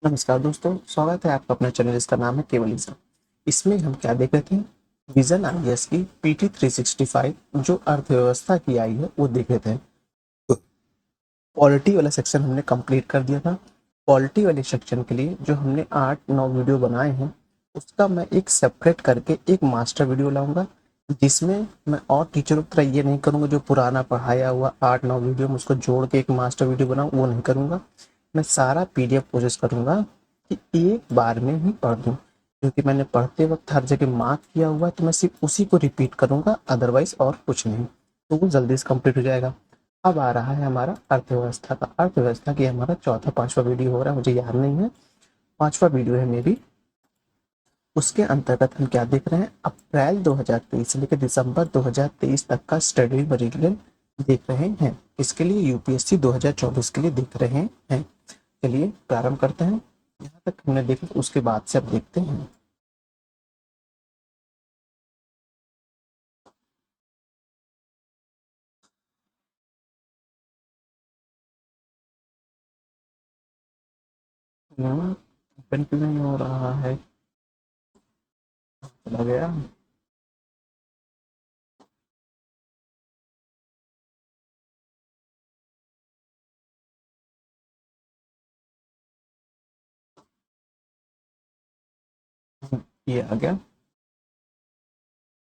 नमस्कार दोस्तों, स्वागत है आपका अपने चैनल जिसका नाम है केवलिज्म। इसमें हम क्या देख रहे थे? विजन आईएएस की पीटी 365 जो अर्थव्यवस्था की आई है वो देख रहे थे। पॉलिटी वाला सेक्शन हमने कंप्लीट कर दिया था। पॉलिटी वाले सेक्शन के लिए जो हमने 8-9 वीडियो बनाए हैं उसका मैं एक सेपरेट करके एक मास्टर वीडियो लाऊंगा, जिसमें मैं और टीचरों की तरह ये नहीं करूंगा जो पुराना पढ़ाया हुआ 8-9 वीडियो में उसको जोड़ के एक मास्टर वीडियो बनाऊं, वो नहीं करूंगा। मैं सारा पीडीएफ कोशिश करूंगा कि एक बार में ही पढ़ दूं, क्योंकि मैंने पढ़ते वक्त हर जगह मार्क किया हुआ है, तो मैं सिर्फ उसी को रिपीट करूंगा, अदरवाइज और कुछ नहीं। तो वो जल्दी से कंप्लीट हो जाएगा। अब आ रहा है हमारा अर्थव्यवस्था का। अर्थव्यवस्था की हमारा चौथा पांचवा वीडियो हो रहा है, मुझे याद नहीं है, पांचवा वीडियो है मे बी। उसके अंतर्गत हम क्या देख रहे हैं? अप्रैल 2023 से लेकर दिसंबर 2023 तक का स्टडी मटेरियल देख रहे हैं। इसके लिए यूपीएससी 2024 के लिए देख रहे हैं। चलिए प्रारंभ करते हैं। यहाँ तक हमने देखा, उसके बाद से अब देखते हैं। ओपन क्यों नहीं हो रहा है? चला गया। ये आ गया।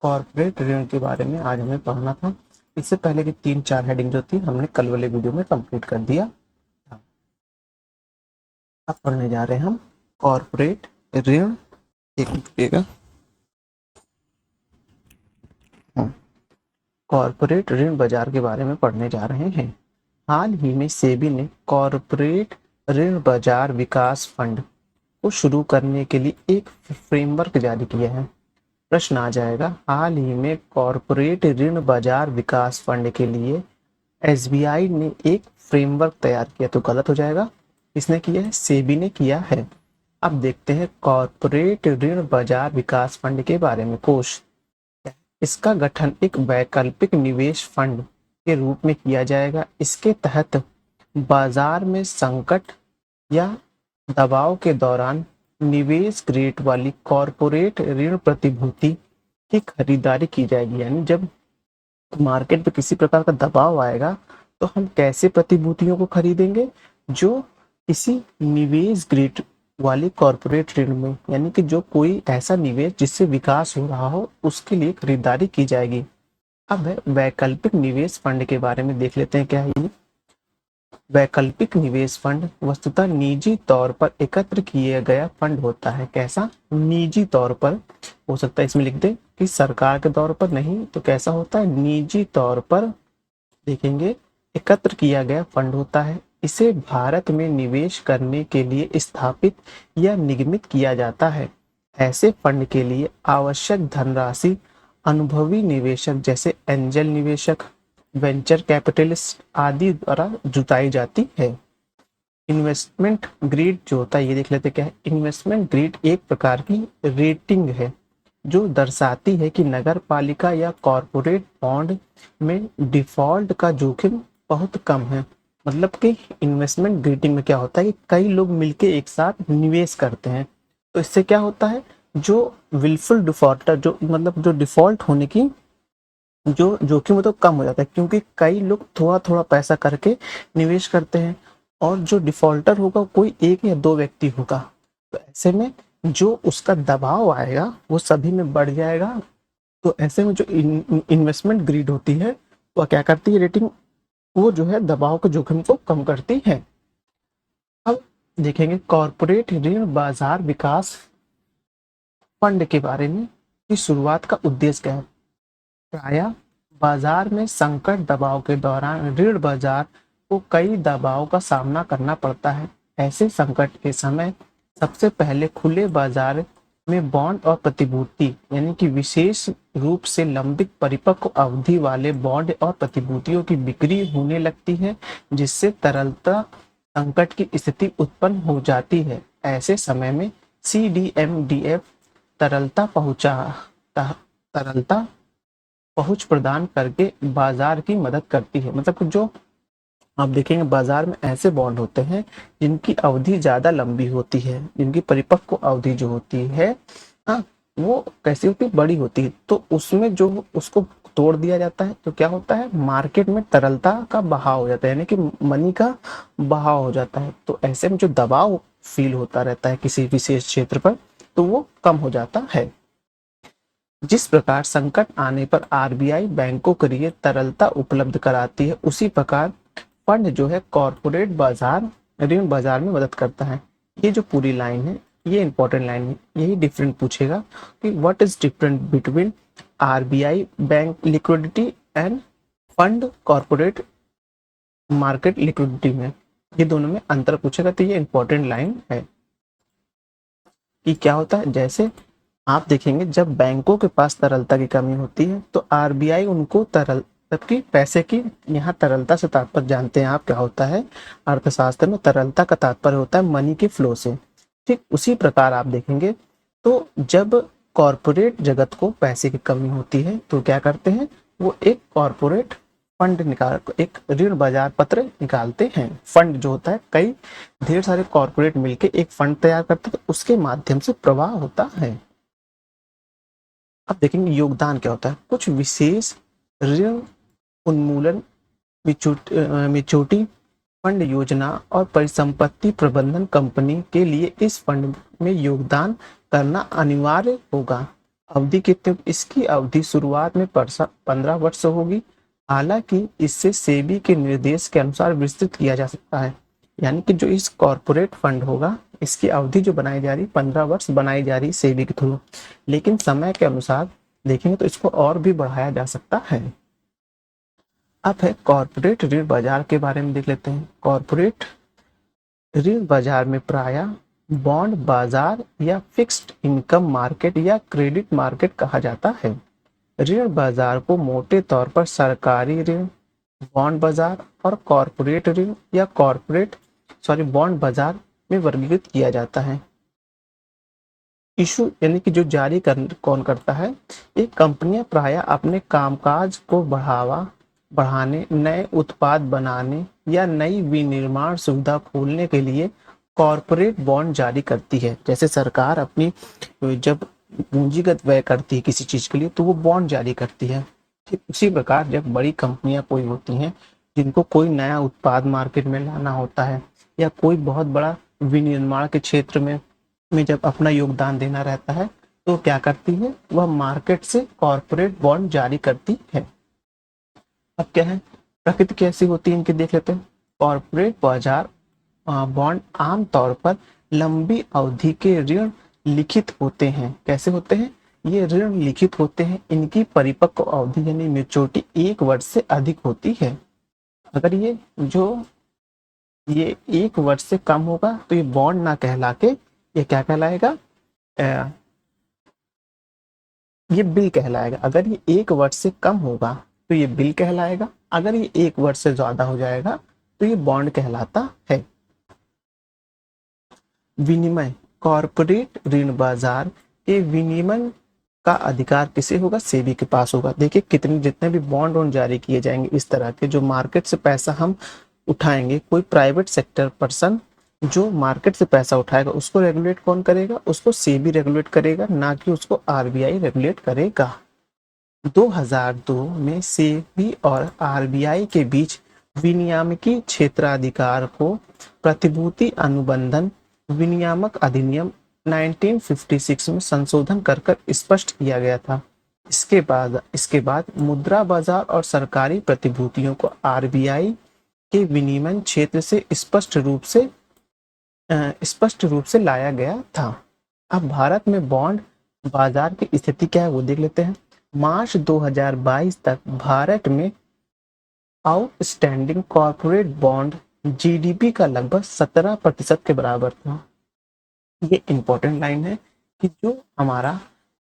कॉर्पोरेट ऋण के बारे में आज हमें पढ़ना था। इससे पहले की 3-4 हेडिंग जो थी हमने कल वाले वीडियो में कंप्लीट कर दिया। अब पढ़ने जा रहे हैं हम कॉर्पोरेट ऋण। एक मिनट रुकिएगा। कॉर्पोरेट ऋण बाजार के बारे में पढ़ने जा रहे हैं। हाल ही में सेबी ने कॉर्पोरेट ऋण बाजार विकास फंड को शुरू करने के लिए एक फ्रेमवर्क जारी किया है। प्रश्न आ जाएगा, हाल ही में कॉर्पोरेट ऋण बाजार विकास फंड के लिए एसबीआई ने एक फ्रेमवर्क तैयार किया, तो गलत हो जाएगा। किसने किया है? सेबी ने किया है। अब देखते हैं कॉर्पोरेट ऋण बाजार विकास फंड के बारे में। कोष, इसका गठन एक वैकल्पिक निवेश फंड के रूप में किया जाएगा। इसके तहत बाजार में संकट या दबाव के दौरान निवेश ग्रेड वाली कॉर्पोरेट ऋण प्रतिभूति की खरीदारी की जाएगी। यानी जब मार्केट पे किसी प्रकार का दबाव आएगा तो हम कैसे प्रतिभूतियों को खरीदेंगे? जो किसी निवेश ग्रेड वाली कॉर्पोरेट ऋण में, यानी कि जो कोई ऐसा निवेश जिससे विकास हो रहा हो, उसके लिए खरीदारी की जाएगी। अब है वैकल्पिक निवेश फंड के बारे में देख लेते हैं क्या है ये। वैकल्पिक निवेश फंड वस्तुतः निजी तौर पर एकत्र किया गया फंड होता है। कैसा? निजी तौर पर। हो सकता है इसमें लिख दे कि सरकार के तौर पर, नहीं तो कैसा होता है? निजी तौर पर देखेंगे एकत्र किया गया फंड होता है। इसे भारत में निवेश करने के लिए स्थापित या निगमित किया जाता है। ऐसे फंड के लिए आवश्यक धनराशि अनुभवी निवेशक जैसे एंजल निवेशक, वेंचर कैपिटलिस्ट आदि द्वारा जुटाई जाती है। इन्वेस्टमेंट ग्रेड जो होता है ये देख लेते क्या है। इन्वेस्टमेंट ग्रेड एक प्रकार की रेटिंग है जो दर्शाती है कि नगर पालिका या कॉरपोरेट बॉन्ड में डिफॉल्ट का जोखिम बहुत कम है। मतलब कि इन्वेस्टमेंट ग्रेडिंग में क्या होता है कि कई लोग मिलके एक साथ निवेश करते हैं, तो इससे क्या होता है, जो विलफुल डिफॉल्टर, जो मतलब जो डिफॉल्ट होने की जो जोखिम है तो कम हो जाता है, क्योंकि कई लोग थोड़ा थोड़ा पैसा करके निवेश करते हैं और जो डिफॉल्टर होगा कोई एक या दो व्यक्ति होगा। तो ऐसे में जो उसका दबाव आएगा वो सभी में बढ़ जाएगा। तो ऐसे में जो इन्वेस्टमेंट ग्रीड होती है वो क्या करती है? रेटिंग, वो जो है दबाव के जोखिम को कम करती है। अब देखेंगे कॉर्पोरेट ऋण बाजार विकास फंड के बारे में कि शुरुआत का उद्देश्य क्या है। प्रायः बाजार में संकट दबाव के दौरान ऋण बाजार को कई दबाव का सामना करना पड़ता है। ऐसे संकट के समय सबसे पहले खुले बाजार में बॉन्ड और प्रतिभूति, यानी कि विशेष रूप से लंबित परिपक्व अवधि वाले बॉन्ड और प्रतिभूतियों की बिक्री होने लगती है, जिससे तरलता संकट की स्थिति उत्पन्न हो जाती है। ऐसे समय में CDMDF तरलता पहुंच प्रदान करके बाजार की मदद करती है। मतलब जो आप देखेंगे बाजार में ऐसे बॉन्ड होते हैं जिनकी अवधि ज़्यादा लंबी होती है, जिनकी परिपक्व अवधि जो होती है, हाँ, वो कैसी होती है, बड़ी होती है। तो उसमें जो उसको तोड़ दिया जाता है तो क्या होता है, मार्केट में तरलता का बहाव हो जाता है, यानी कि मनी का बहाव हो जाता है। तो ऐसे में जो दबाव फील होता रहता है किसी विशेष क्षेत्र पर, तो वो कम हो जाता है। जिस प्रकार संकट आने पर आरबीआई बैंकों के लिए तरलता उपलब्ध कराती है, उसी प्रकार फंड जो है कॉरपोरेट बाजार, ऋण बाजार में मदद करता है। ये जो पूरी लाइन है, ये इंपॉर्टेंट लाइन है, यही डिफरेंट पूछेगा कि what is different between RBI bank liquidity end fund corporate market liquidity में, ये दोनों में अंतर पूछेगा। तो ये इंपॉर्टेंट लाइन है कि क्या होता है। जैसे आप देखेंगे जब बैंकों के पास तरलता की कमी होती है तो आरबीआई उनको तरल, जबकि पैसे की, यहाँ तरलता से तात्पर्य जानते हैं आप क्या होता है, अर्थशास्त्र में तरलता का तात्पर्य होता है मनी के फ्लो से। ठीक उसी प्रकार आप देखेंगे तो जब कॉरपोरेट जगत को पैसे की कमी होती है तो क्या करते हैं, वो एक कॉरपोरेट फंड निकाल, एक ऋण बाजार पत्र निकालते हैं। फंड जो होता है, कई ढेर सारे कॉरपोरेट मिलके एक फंड तैयार करते हैं, तो उसके माध्यम से प्रवाह होता है। अब देखेंगे योगदान क्या होता है। कुछ विशेष ऋण उन्मूलन, मिचोटी फंड योजना और परिसंपत्ति प्रबंधन कंपनी के लिए इस फंड में योगदान करना अनिवार्य होगा। अवधि कितने, इसकी अवधि शुरुआत में 15 वर्ष होगी। हालांकि इससे सेबी के निर्देश के अनुसार विस्तृत किया जा सकता है। यानी कि जो इस कॉरपोरेट फंड होगा, इसकी अवधि जो बनाई जा रही 15 वर्ष बनाई जा रही सेबी के थ्रू, लेकिन समय के अनुसार देखेंगे तो इसको और भी बढ़ाया जा सकता है। अब है कॉरपोरेट ऋण बाजार के बारे में देख लेते हैं। कॉरपोरेट ऋण बाजार में प्रायः बॉन्ड बाजार या फिक्स्ड इनकम मार्केट या क्रेडिट मार्केट कहा जाता है। ऋण बाजार को मोटे तौर पर सरकारी ऋण, बॉन्ड बाजार और कॉरपोरेट ऋण या बॉन्ड बाजार में वर्गीकृत किया जाता है। इशू यानी कि जो जारी कौन करता है, ये कंपनियां प्रायः अपने कामकाज को बढ़ाने, नए उत्पाद बनाने या नई विनिर्माण सुविधा खोलने के लिए कॉरपोरेट बॉन्ड जारी करती है। जैसे सरकार अपनी जब पूंजीगत व्यय करती है किसी चीज के लिए तो वो बॉन्ड जारी करती है। ठीक उसी प्रकार जब बड़ी कंपनियां कोई होती हैं जिनको कोई नया उत्पाद मार्केट में लाना होता है या कोई बहुत बड़ा विनिर्माण के क्षेत्र में जब अपना योगदान देना रहता है तो क्या करती है, वह मार्केट से कॉरपोरेट बॉन्ड जारी करती है। अब क्या है, प्रकृति कैसी होती है इनकी देख लेते हैं। कॉरपोरेट बाजार बॉन्ड आमतौर पर लंबी अवधि के ऋण लिखित होते हैं। कैसे होते हैं, ये ऋण लिखित होते हैं। इनकी परिपक्व अवधि यानी मेच्योरिटी 1 वर्ष से अधिक होती है। अगर ये 1 वर्ष से कम होगा तो ये बॉन्ड ना कहला के ये क्या कहलाएगा, ये बिल कहलाएगा। अगर ये 1 वर्ष से कम होगा तो ये बिल कहलाएगा। अगर ये 1 वर्ष से ज्यादा हो जाएगा तो ये बॉन्ड कहलाता है। विनिमय, कॉरपोरेट ऋण बाजार के विनिमय का अधिकार किसे होगा, सेबी के पास होगा। देखिए जितने भी बॉन्ड जारी किए जाएंगे इस तरह के, जो मार्केट से पैसा हम उठाएंगे, कोई प्राइवेट सेक्टर पर्सन जो मार्केट से पैसा उठाएगा उसको रेगुलेट कौन करेगा, उसको सेबी रेगुलेट करेगा, ना कि उसको आरबीआई रेगुलेट करेगा। 2002 में सेबी और आरबीआई के बीच विनियामकी क्षेत्राधिकार को प्रतिभूति अनुबंधन विनियामक अधिनियम 1956 में संशोधन कर स्पष्ट किया गया था। इसके बाद मुद्रा बाजार और सरकारी प्रतिभूतियों को आरबीआई के विनियमन क्षेत्र से स्पष्ट रूप से लाया गया था। अब भारत में बॉन्ड बाजार की स्थिति क्या है वो देख लेते हैं। मार्च 2022 तक भारत में आउटस्टैंडिंग कॉर्पोरेट बॉन्ड जीडीपी का लगभग 17% के बराबर था। ये इंपॉर्टेंट लाइन है कि जो हमारा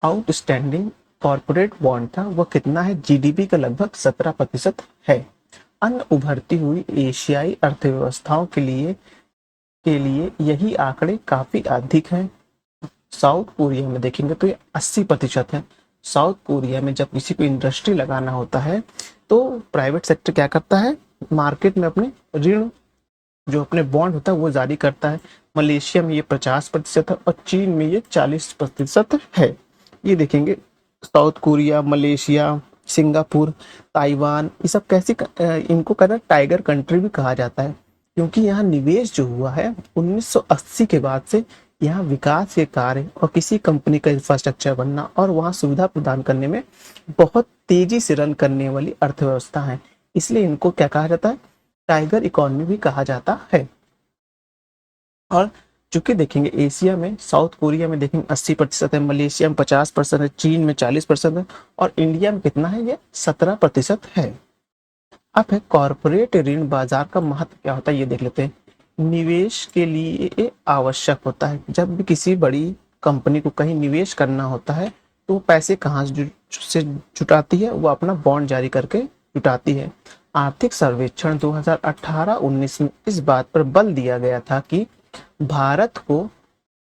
आउटस्टैंडिंग कॉर्पोरेट बॉन्ड था वह कितना है, जीडीपी का लगभग 17% है। अन्य उभरती हुई एशियाई अर्थव्यवस्थाओं के लिए यही आंकड़े काफी अधिक हैं। साउथ कोरिया में देखेंगे तो ये 80% है। साउथ कोरिया में जब किसी को इंडस्ट्री लगाना होता है तो प्राइवेट सेक्टर क्या करता है, मार्केट में अपने ऋण जो अपने बॉन्ड होता है वो जारी करता है। मलेशिया में ये 50% है और चीन में ये 40% है। ये देखेंगे south Korea, Malaysia, Singapore, Taiwan, ये सब कैसी इनको कहना टाइगर कंट्री भी कहा जाता है, क्योंकि यहाँ निवेश जो हुआ है 1980 के बाद से यहाँ विकास के कार्य और किसी कंपनी का इंफ्रास्ट्रक्चर बनना और वहाँ सुविधा प्रदान करने में बहुत तेजी से रन करने वाली अर्थव्यवस्था है। इसलिए इनको क्या कहा जाता है, टाइगर इकोनॉमी भी कहा जाता है। और चूंकि देखेंगे एशिया में साउथ कोरिया में देखेंगे 80% है, मलेशिया में 50% है, चीन में 40% है और इंडिया में कितना है, ये 17% है। अब है कॉरपोरेट ऋण बाजार का महत्व क्या होता है ये देख लेते हैं। निवेश के लिए ये आवश्यक होता है। जब भी किसी बड़ी कंपनी को कहीं निवेश करना होता है तो वो पैसे कहाँ से जुटाती है, वो अपना बॉन्ड जारी करके जुटाती है। आर्थिक सर्वेक्षण 2018-19 में इस बात पर बल दिया गया था कि भारत को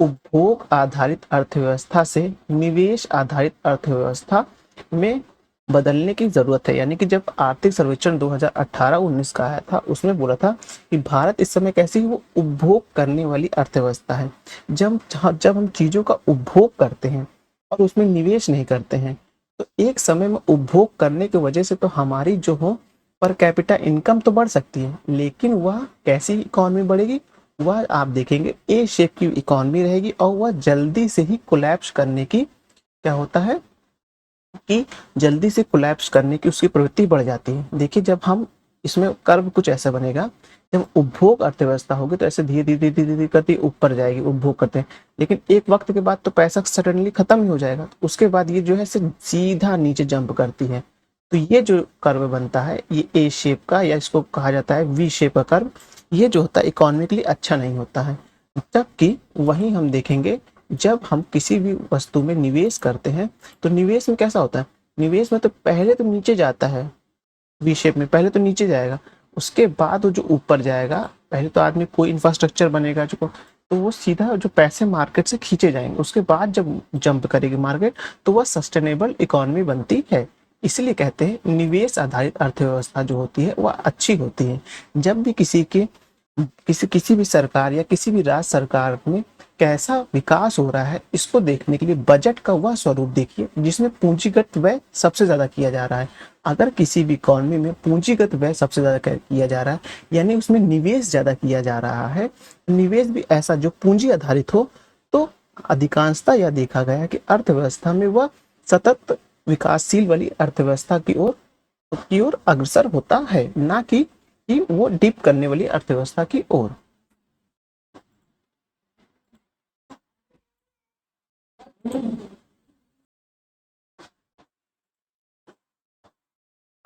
उपभोग आधारित अर्थव्यवस्था से निवेश आधारित अर्थव्यवस्था में बदलने की जरूरत है। यानी कि जब आर्थिक सर्वेक्षण 2018-19 का आया था उसमें बोला था कि भारत इस समय कैसी है, वो उपभोग करने वाली अर्थव्यवस्था है। जब हम चीजों का उपभोग करते हैं और उसमें निवेश नहीं करते हैं तो एक समय में उपभोग करने की वजह से तो हमारी जो हो पर कैपिटा इनकम तो बढ़ सकती है, लेकिन वह कैसी इकोनॉमी बढ़ेगी, वह आप देखेंगे ए शेप की इकोनॉमी रहेगी और वह जल्दी से ही कोलैप्स करने की क्या होता है कि जल्दी से कोलैप्स करने की उसकी प्रवृत्ति बढ़ जाती है। देखिए जब हम इसमें कर्व कुछ ऐसा बनेगा, जब उपभोग अर्थव्यवस्था होगी तो ऐसे धीरे धीरे धीरे धीरे करती ऊपर जाएगी, उपभोग करते हैं, लेकिन एक वक्त के बाद तो पैसा सडनली खत्म ही हो जाएगा, तो उसके बाद ये जो है सीधा नीचे जंप करती है। तो ये जो कर्व बनता है ये ए शेप का, या इसको कहा जाता है वी शेप का कर्व, ये जो होता है इकोनॉमिकली अच्छा नहीं होता है। जबकि वहीं हम देखेंगे जब हम किसी भी वस्तु में निवेश करते हैं तो निवेश में कैसा होता है, निवेश में तो पहले तो नीचे जाता है, वी शेप में पहले तो नीचे जाएगा, उसके बाद वो जो ऊपर जाएगा, पहले तो आदमी कोई इंफ्रास्ट्रक्चर बनेगा जो, तो वो सीधा जो पैसे मार्केट से खींचे जाएंगे, उसके बाद जब जंप करेगी मार्केट तो वह सस्टेनेबल इकोनॉमी बनती है। इसलिए कहते हैं निवेश आधारित अर्थव्यवस्था जो होती है वह अच्छी होती है। जब भी किसी भी सरकार या किसी भी राज्य सरकार में कैसा विकास हो रहा है इसको देखने के लिए बजट का वह स्वरूप देखिए जिसमें पूंजीगत व्यय सबसे ज्यादा किया जा रहा है। अगर किसी भी इकोनॉमी में पूंजीगत व्यय सबसे ज्यादा किया जा रहा है, यानी उसमें निवेश ज्यादा किया जा रहा है, निवेश भी ऐसा जो पूंजी आधारित हो, तो अधिकांशतः यह देखा गया है कि अर्थव्यवस्था में वह सतत विकासशील वाली अर्थव्यवस्था की ओर अग्रसर होता है, ना कि वो डिप करने वाली अर्थव्यवस्था की ओर।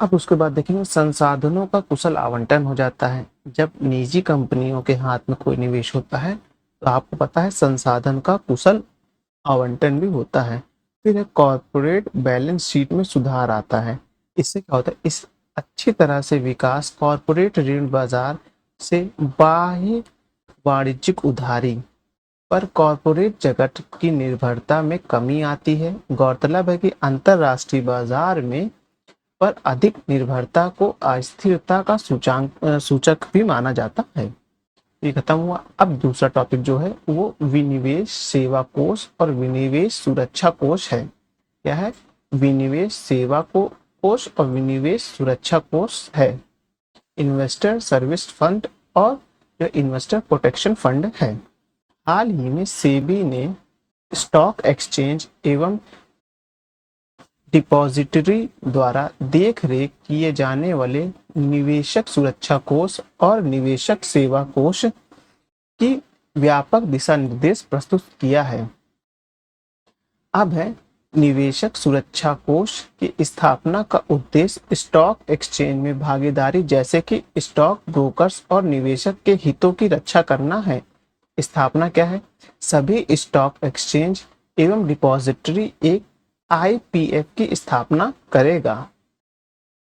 अब उसके बाद देखेंगे संसाधनों का कुशल आवंटन हो जाता है। जब निजी कंपनियों के हाथ में कोई निवेश होता है तो आपको पता है संसाधन का कुशल आवंटन भी होता है। फिर एक कॉर्पोरेट बैलेंस शीट में सुधार आता है। इससे क्या होता है, इस अच्छी तरह से विकास कॉर्पोरेट ऋण बाजार से बाह्य वाणिज्यिक उधारी पर कॉर्पोरेट जगत की निर्भरता में कमी आती है। गौरतलब है कि अंतरराष्ट्रीय बाजार में पर अधिक निर्भरता को अस्थिरता का सूचक भी माना जाता है। ये खत्म हुआ। अब दूसरा टॉपिक जो है वो विनिवेश सेवा कोष और विनिवेश सुरक्षा कोष है। क्या है, विनिवेश सेवा कोष और विनिवेश सुरक्षा कोष है। इन्वेस्टर सर्विस फंड और जो इन्वेस्टर प्रोटेक्शन फंड है। हाल ही में सेबी ने स्टॉक एक्सचेंज एवं डिपॉजिटरी द्वारा देख रेख किए जाने वाले निवेशक सुरक्षा कोष और निवेशक सेवा कोष की व्यापक दिशा निर्देश प्रस्तुत किया है। अब है निवेशक सुरक्षा कोष की स्थापना का उद्देश्य स्टॉक एक्सचेंज में भागीदारी जैसे कि स्टॉक ब्रोकर्स और निवेशक के हितों की रक्षा करना है। स्थापना क्या है, सभी स्टॉक एक्सचेंज एवं डिपॉजिटरी एक आईपीएफ की स्थापना करेगा।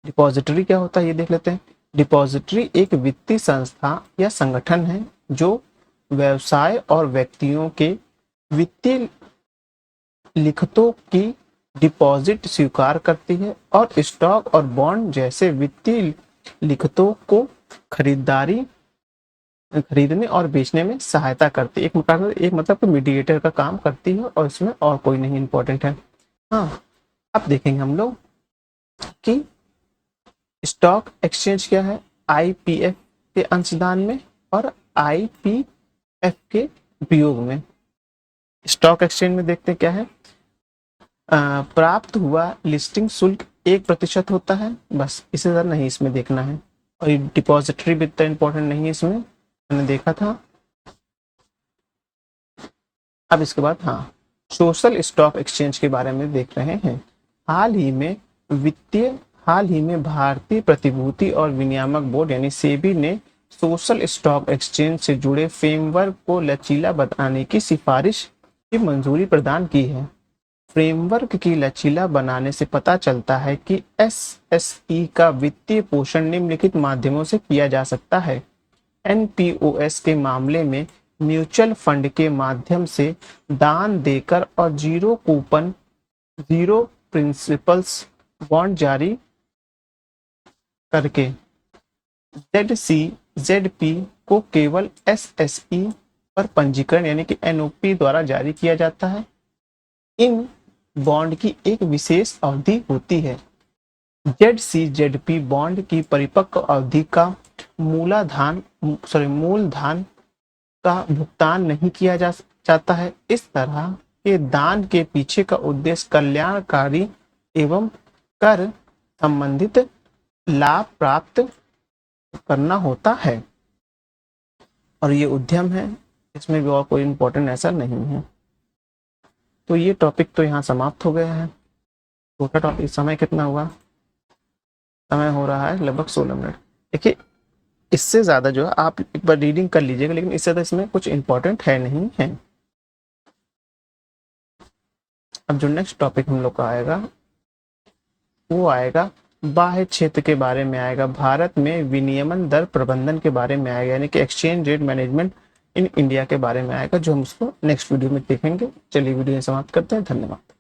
डिपॉजिटरी क्या होता है ये देख लेते हैं। डिपॉजिटरी एक वित्तीय संस्था या संगठन है जो व्यवसाय और व्यक्तियों के वित्तीय लिखतों की डिपॉजिट स्वीकार करती है और स्टॉक और बॉन्ड जैसे वित्तीय लिखतों को खरीदने और बेचने में सहायता करती है। एक मतलब कि मीडिएटर का काम करती है और इसमें और कोई नहीं इंपॉर्टेंट है। हाँ, अब देखेंगे हम लोग कि स्टॉक एक्सचेंज क्या है आईपीएफ के अंशदान में और आईपीएफ के उपयोग में। स्टॉक एक्सचेंज में देखते हैं क्या है, प्राप्त हुआ लिस्टिंग शुल्क 1% होता है, बस इससे ज़्यादा नहीं इसमें देखना है। और ये डिपॉजिटरी भी इतना इंपॉर्टेंट नहीं है इसमें, मैंने देखा था। अब इसके बाद हाँ, सोशल स्टॉक एक्सचेंज के बारे में देख रहे हैं। हाल ही में भारतीय प्रतिभूति और विनियामक बोर्ड यानी सेबी ने सोशल स्टॉक एक्सचेंज से जुड़े फ्रेमवर्क को लचीला बनाने की सिफारिश की मंजूरी प्रदान की है। फ्रेमवर्क की लचीला बनाने से पता चलता है कि एसएसई का वित्तीय पोषण निम्नलिखित माध्यमों से किया जा सकता है। एनपीओएस के मामले में म्यूचुअल फंड के माध्यम से दान देकर और zero coupon zero principles bond जारी करके। जेडपी को केवल एसएसई पर पंजीकरण यानी कि एनओपी द्वारा जारी किया जाता है। इन बॉन्ड की एक विशेष अवधि होती है। जेडपी बॉन्ड की परिपक्व अवधि का मूलधन का भुगतान नहीं किया जाता है। इस तरह के दान के पीछे का उद्देश्य कल्याणकारी एवं कर संबंधित लाभ प्राप्त करना होता है और ये उद्यम है, इसमें भी और कोई इंपॉर्टेंट ऐसा नहीं है। तो ये टॉपिक तो यहाँ समाप्त हो गया है। छोटा टॉपिक, समय कितना हुआ, समय हो रहा है लगभग 16 मिनट। देखिए इससे ज़्यादा जो है आप एक बार रीडिंग कर लीजिएगा, लेकिन इससे ज़्यादा इसमें कुछ इंपॉर्टेंट है नहीं है। अब जो नेक्स्ट टॉपिक हम लोग का आएगा वो आएगा बाह्य क्षेत्र के बारे में आएगा, भारत में विनियमन दर प्रबंधन के बारे में आएगा, यानी कि exchange rate management in India के बारे में आएगा, जो हम उसको नेक्स्ट वीडियो में देखेंगे। चलिए वीडियो समाप्त करते हैं, धन्यवाद।